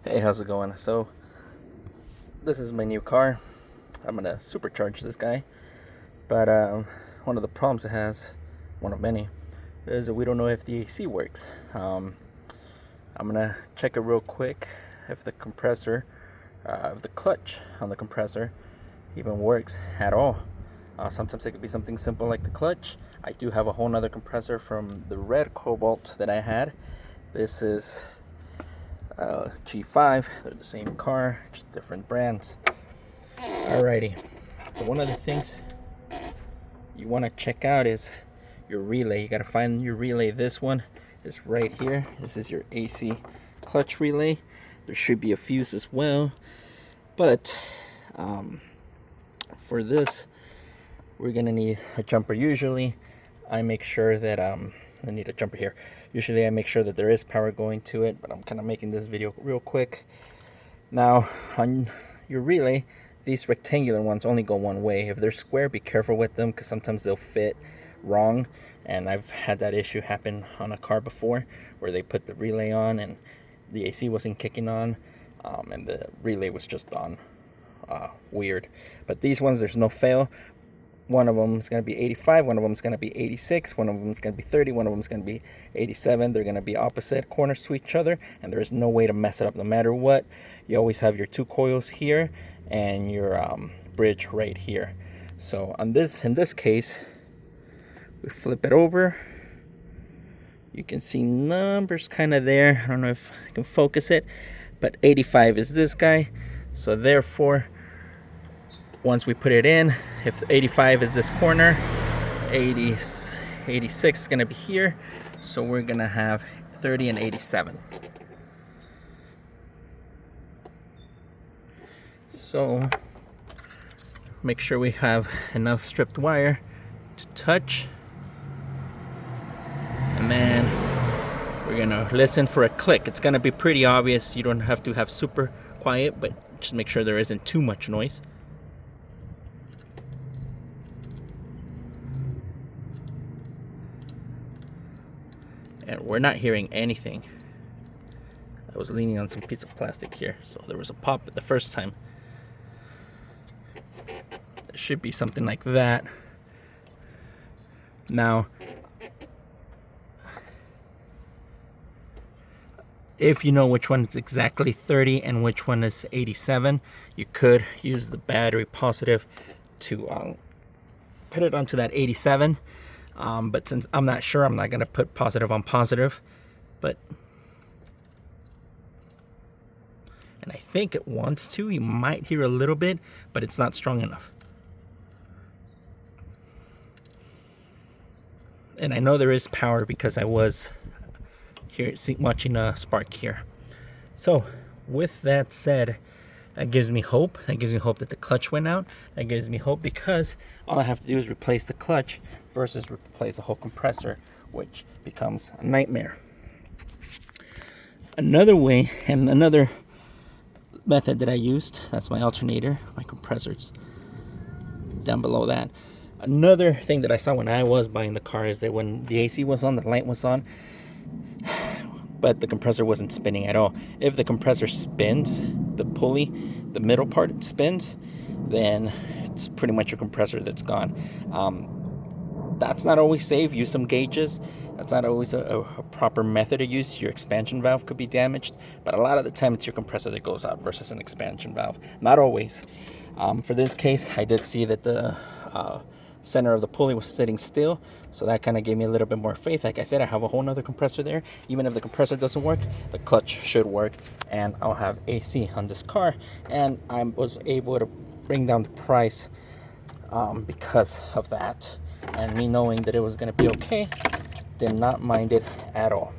Hey, how's it going? So, this is my new car. I'm gonna supercharge this guy, but one of the problems it has, one of many, is that we don't know if the AC works. I'm gonna check it real quick if the compressor, if the clutch on the compressor even works at all. Sometimes it could be something simple like the clutch. I do have a whole nother compressor from the red Cobalt that I had. This is G5. They're the same car, just different brands. Alrighty, so one of the things you want to check out is your relay. You got to find your relay. This one is right here. This is your AC clutch relay. There should be a fuse as well, but for this we're gonna need a jumper. Usually I make sure that I need a jumper here. Usually I make sure that there is power going to it, but I'm kind of making this video real quick. Now on your relay, these rectangular ones only go one way. If they're square, be careful with them because sometimes they'll fit wrong, and I've had that issue happen on a car before where they put the relay on and the AC wasn't kicking on, and the relay was just on weird. But these ones, there's no fail. One of them is going to be 85, one of them is going to be 86, one of them is going to be 30, one of them is going to be 87. They're going to be opposite corners to each other, and there is no way to mess it up. No matter what, you always have your two coils here and your bridge right here. So on this, in this case, we flip it over. You can see numbers kind of there. I don't know if I can focus it, but 85 is this guy. So therefore, once we put it in, if 85 is this corner, 86 is going to be here. So we're going to have 30 and 87. So make sure we have enough stripped wire to touch. And then we're going to listen for a click. It's going to be pretty obvious. You don't have to have super quiet, but just make sure there isn't too much noise. And we're not hearing anything. I was leaning on some piece of plastic here, so there was a pop the first time. It should be something like that. Now, if you know which one is exactly 30 and which one is 87, you could use the battery positive to put it onto that 87. But since I'm not sure, I'm not going to put positive on positive. And I think it wants to. You might hear a little bit, but it's not strong enough. And I know there is power because I was here watching a spark here. So with that said, that gives me hope. That gives me hope that the clutch went out. That gives me hope because all I have to do is replace the clutch versus replace the whole compressor, which becomes a nightmare. Another way and another method that I used, that's my alternator, my compressor's down below that. Another thing that I saw when I was buying the car is that when the AC was on, the light was on, but the compressor wasn't spinning at all. If the compressor spins, the pulley, the middle part spins, then it's pretty much your compressor that's gone. That's not always safe. Use some gauges. That's not always a proper method to use. Your expansion valve could be damaged, but a lot of the time it's your compressor that goes out versus an expansion valve. Not always. For this case, I did see that the center of the pulley was sitting still, so that kind of gave me a little bit more faith. Like I said, I have a whole nother compressor there. Even if the compressor doesn't work, the clutch should work, and I'll have AC on this car. And I was able to bring down the price because of that. And me knowing that it was going to be okay, did not mind it at all.